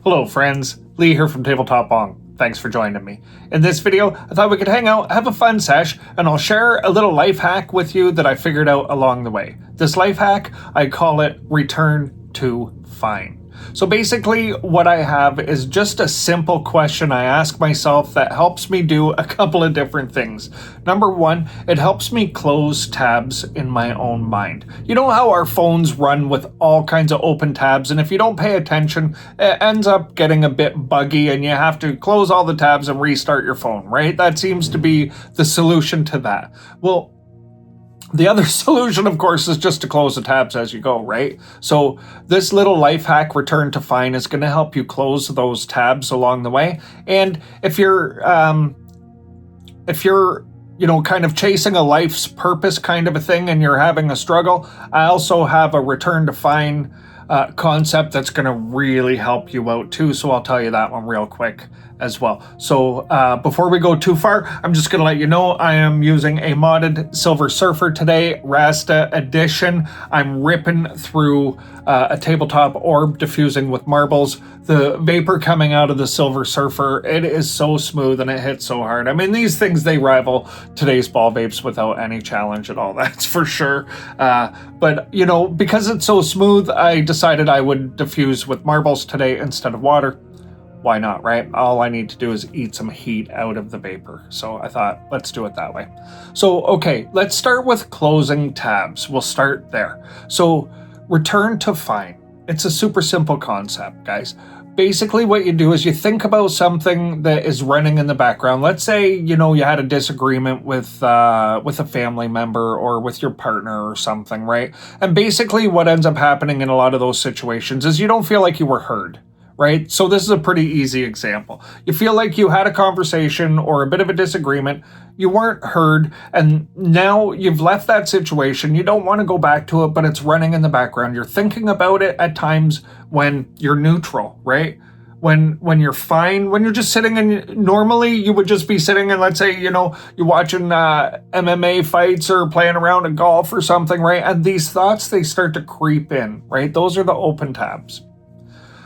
Hello friends, Lee here from TableTop Bong. Thanks for joining me. In this video, I thought we could hang out, have a fun sesh, and I'll share a little life hack with you that I figured out along the way. This life hack, I call it return to fine. So basically what I have is just a simple question I ask myself that helps me do a couple of different things. Number one, it helps me close tabs in my own mind. You know how our phones run with all kinds of open tabs, and if you don't pay attention, it ends up getting a bit buggy and you have to close all the tabs and restart your phone, right? That seems to be the solution to that. Well, the other solution, of course, is just to close the tabs as you go, right? So this little life hack, return to fine, is going to help you close those tabs along the way. And if you're kind of chasing a life's purpose kind of a thing and you're having a struggle, I also have a return to fine concept that's going to really help you out too. So I'll tell you that one real quick as well. So before we go too far, I'm just going to let you know I am using a modded Silver Surfer today, Rasta edition. I'm ripping through a tabletop orb diffusing with marbles. The vapor coming out of the Silver Surfer, it is so smooth and it hits so hard. I mean, these things, they rival today's ball vapes without any challenge at all, that's for sure. But, you know, because it's so smooth, I decided I would diffuse with marbles today instead of water. Why not, right? All I need to do is eat some heat out of the vapor. So I thought, let's do it that way. So, okay, let's start with closing tabs. We'll start there. So return to fine. It's a super simple concept, guys. Basically what you do is you think about something that is running in the background. Let's say, you know, you had a disagreement with a family member or with your partner or something, right? And basically what ends up happening in a lot of those situations is you don't feel like you were heard. Right? So this is a pretty easy example. You feel like you had a conversation or a bit of a disagreement, you weren't heard, and now you've left that situation. You don't want to go back to it, but it's running in the background. You're thinking about it at times when you're neutral, right? When you're fine, when you're just sitting and normally you would just be sitting and let's say, you know, you're watching MMA fights or playing around at golf or something, right? And these thoughts, they start to creep in, right? Those are the open tabs.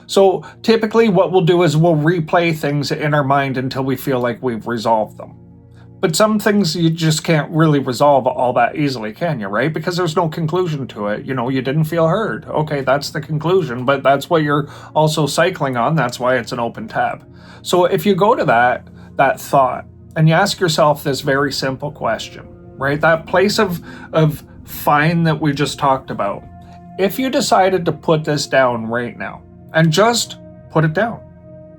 So typically what we'll do is we'll replay things in our mind until we feel like we've resolved them. But some things you just can't really resolve all that easily, can you, right? Because there's no conclusion to it. You know, you didn't feel heard. Okay, that's the conclusion, but that's what you're also cycling on. That's why it's an open tab. So if you go to that thought and you ask yourself this very simple question, right? That place of fine that we just talked about. If you decided to put this down right now, and just put it down.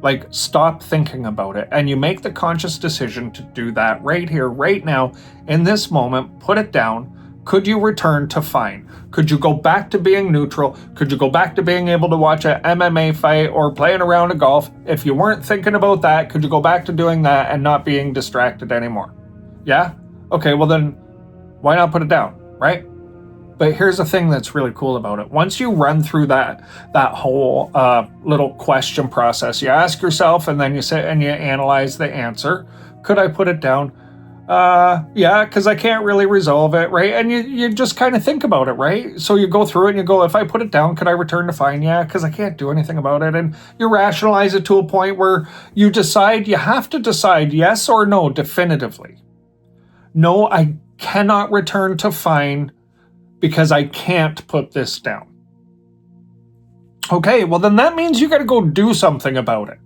Like, stop thinking about it. And you make the conscious decision to do that right here, right now, in this moment, put it down. Could you return to fine? Could you go back to being neutral? Could you go back to being able to watch an MMA fight or playing around a golf? If you weren't thinking about that, could you go back to doing that and not being distracted anymore? Yeah? Okay, well then, why not put it down, right? But here's the thing that's really cool about it. Once you run through that whole little question process, you ask yourself and then you sit and you analyze the answer. Could I put it down? Yeah, because I can't really resolve it, right? And you just kind of think about it, right? So you go through it and you go, if I put it down, could I return to fine? Yeah, because I can't do anything about it. And you rationalize it to a point where you have to decide yes or no definitively. No, I cannot return to fine because I can't put this down. Okay, well then that means you got to go do something about it.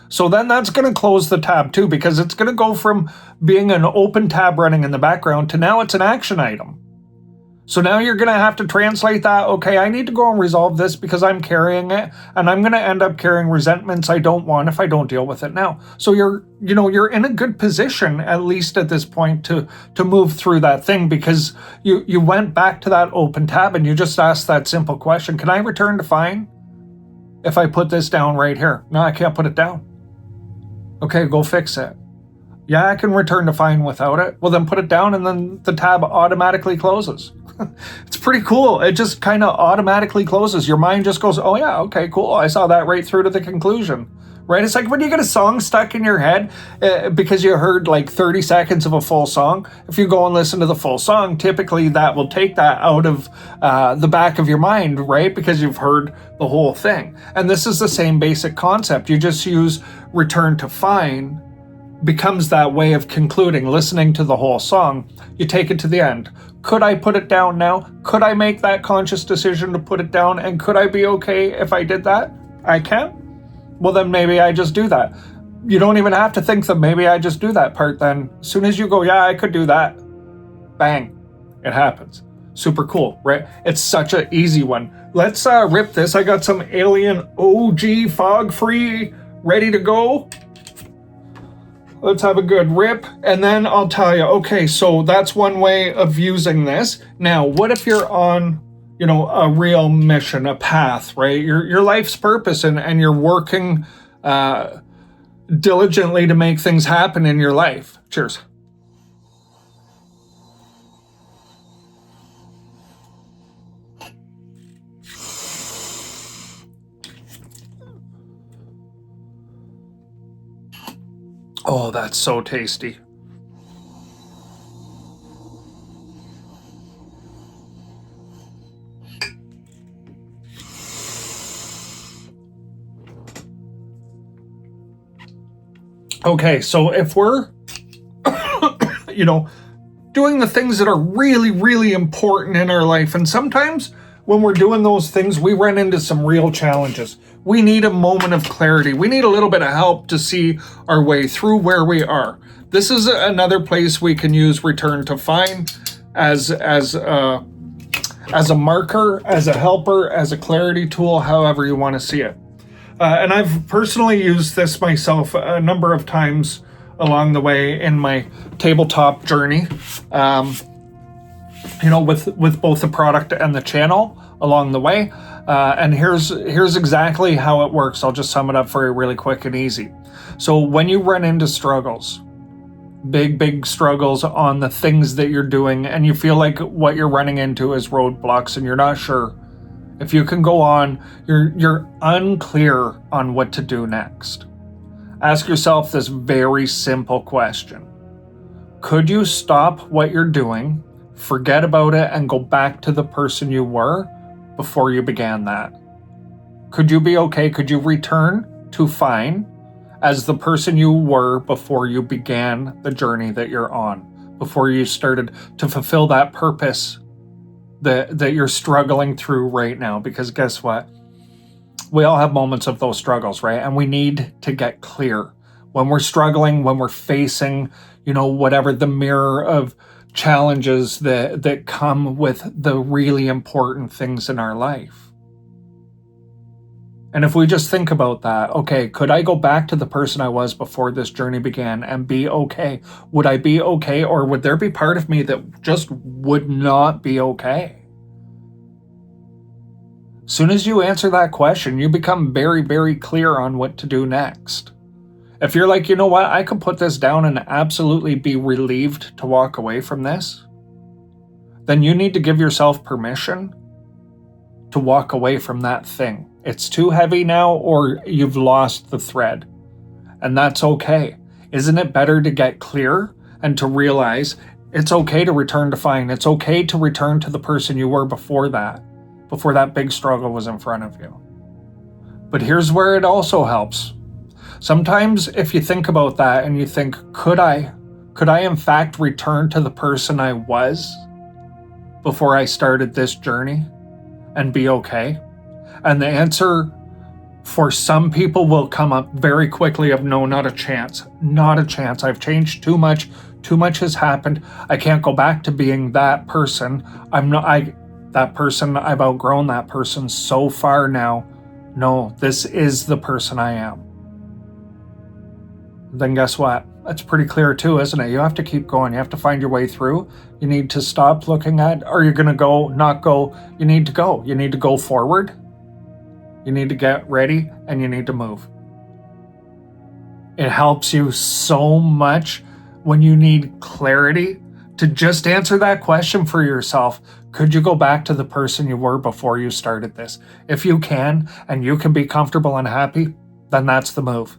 So then that's going to close the tab too, because it's going to go from being an open tab running in the background to now it's an action item. So now you're going to have to translate that. Okay, I need to go and resolve this because I'm carrying it and I'm going to end up carrying resentments I don't want if I don't deal with it now. So you're in a good position, at least at this point, to move through that thing because you went back to that open tab and you just asked that simple question. Can I return to fine if I put this down right here? No, I can't put it down. Okay, go fix it. Yeah, I can return to fine without it. Well, then put it down and then the tab automatically closes. It's pretty cool. It just kind of automatically closes. Your mind just goes, oh yeah, okay, cool. I saw that right through to the conclusion. Right? It's like when you get a song stuck in your head because you heard like 30 seconds of a full song. If you go and listen to the full song, typically that will take that out of the back of your mind, right? Because you've heard the whole thing. And this is the same basic concept. You just use return to find becomes that way of concluding, listening to the whole song. You take it to the end. Could I put it down now? Could I make that conscious decision to put it down? And could I be okay if I did that? I can. Well, then maybe I just do that. You don't even have to think that maybe I just do that part then. As soon as you go, yeah, I could do that. Bang. It happens. Super cool, right? It's such an easy one. Let's rip this. I got some Alien OG fog-free ready to go. Let's have a good rip. And then I'll tell you, okay, so that's one way of using this. Now, what if you're on a real mission, a path, right? Your life's purpose, and you're working diligently to make things happen in your life. Cheers. Oh, that's so tasty. Okay, so if we're, doing the things that are really, really important in our life, and sometimes when we're doing those things, we run into some real challenges. We need a moment of clarity. We need a little bit of help to see our way through where we are. This is another place we can use return to find as a marker, as a helper, as a clarity tool, however you want to see it. And I've personally used this myself a number of times along the way in my tabletop journey, with both the product and the channel along the way. And here's exactly how it works. I'll just sum it up for you really quick and easy. So when you run into struggles, big struggles on the things that you're doing, and you feel like what you're running into is roadblocks and you're not sure if you can go on, you're unclear on what to do next. Ask yourself this very simple question. Could you stop what you're doing, forget about it, and go back to the person you were before you began that? Could you be okay? Could you return to fine as the person you were before you began the journey that you're on, before you started to fulfill that purpose that you're struggling through right now? Because guess what? We all have moments of those struggles, right? And we need to get clear. When we're struggling, when we're facing, whatever the mirror of challenges that come with the really important things in our life. And if we just think about that, okay, could I go back to the person I was before this journey began and be okay? Would I be okay, or would there be part of me that just would not be okay? As soon as you answer that question, you become very, very clear on what to do next. If you're like, you know what, I could put this down and absolutely be relieved to walk away from this, then you need to give yourself permission to walk away from that thing. It's too heavy now, or you've lost the thread. And that's okay. Isn't it better to get clear and to realize it's okay to return to find? It's okay to return to the person you were before that big struggle was in front of you. But here's where it also helps. Sometimes if you think about that and you think, could I in fact return to the person I was before I started this journey and be okay? And the answer for some people will come up very quickly of no, not a chance. Not a chance. I've changed too much. Too much has happened. I can't go back to being that person. That person, I've outgrown that person so far now. No, this is the person I am. Then guess what? That's pretty clear too, isn't it? You have to keep going. You have to find your way through. You need to stop looking at, are you going to go, not go? You need to go. You need to go forward. You need to get ready, and you need to move. It helps you so much when you need clarity to just answer that question for yourself. Could you go back to the person you were before you started this? If you can, and you can be comfortable and happy, then that's the move.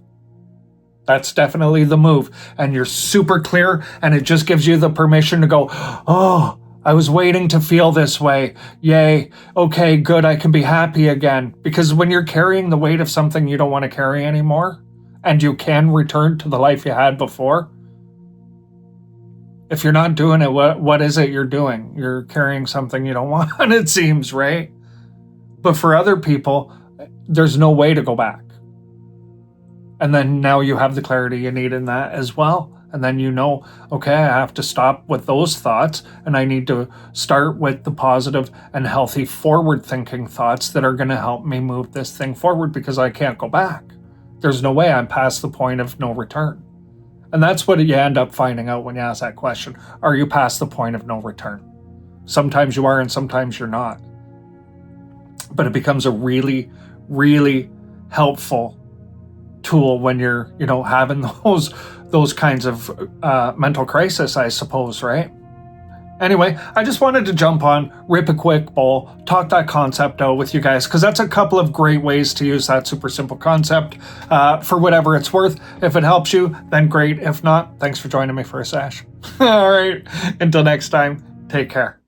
That's definitely the move. And you're super clear, and it just gives you the permission to go, oh, I was waiting to feel this way. Yay. Okay, good. I can be happy again. Because when you're carrying the weight of something you don't want to carry anymore, and you can return to the life you had before, if you're not doing it, what is it you're doing? You're carrying something you don't want, it seems, right? But for other people, there's no way to go back. And then now you have the clarity you need in that as well. And then you know, okay, I have to stop with those thoughts, and I need to start with the positive and healthy forward-thinking thoughts that are going to help me move this thing forward, because I can't go back. There's no way. I'm past the point of no return. And that's what you end up finding out when you ask that question. Are you past the point of no return? Sometimes you are, and sometimes you're not. But it becomes a really, really helpful tool when you're, having those kinds of mental crisis, I suppose, right? Anyway, I just wanted to jump on, rip a quick bowl, talk that concept out with you guys, because that's a couple of great ways to use that super simple concept for whatever it's worth. If it helps you, then great. If not, thanks for joining me for a sesh. All right, until next time, take care.